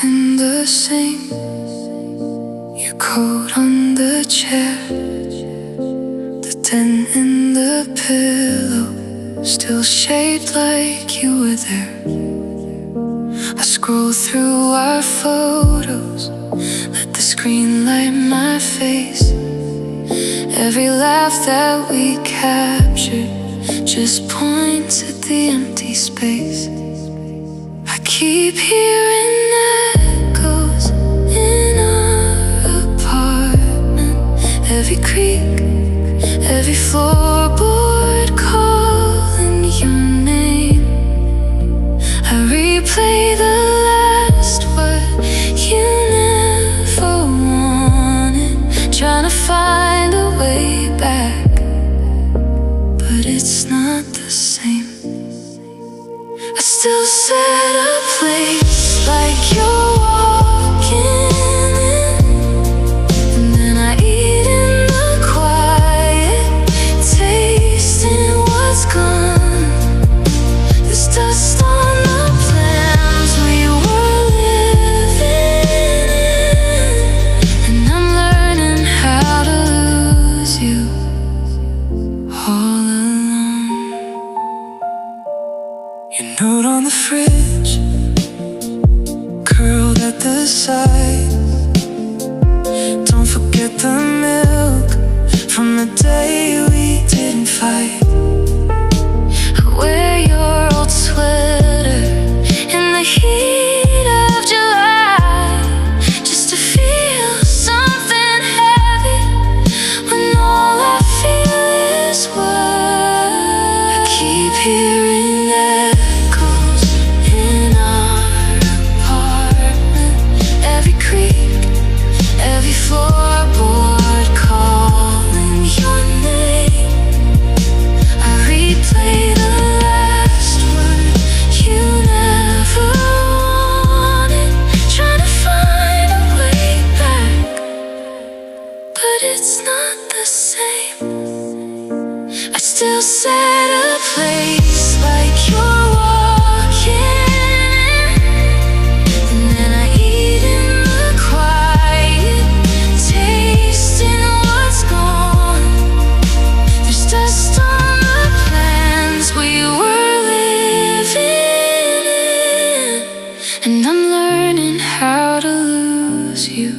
in the same. Your coat on the chair, the dent in the pillow, still shaped like you were there. I scroll through our photos, let the screen light my face. Every laugh that we captured just points at the empty space. I keep hearing echoes in our apartment, every creak, every floorboard calling your name. I replay the last word you never wanted, trying to find a way back, but it's not the same. I still set a place like you're walking in, and then I eat in the quiet, tasting what's gone. There's dust on the plans we were living in, and I'm learning how to lose you all alone. Your note on the fridge, curled at the side. Don't forget the milk from the day we didn't fight. I wear your old sweater in the heat of July, just to feel something heavy when all I feel is worry. I keep hearing echoes in our apartment, every creak, every floorboard calling your name. I replay the last word you never wanted, trying to find a way back, but it's not the same. I still set a place like you're walking, and then I eat in the quiet, tasting what's gone. There's dust on the plans we were living in, and I'm learning how to lose you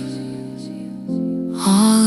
all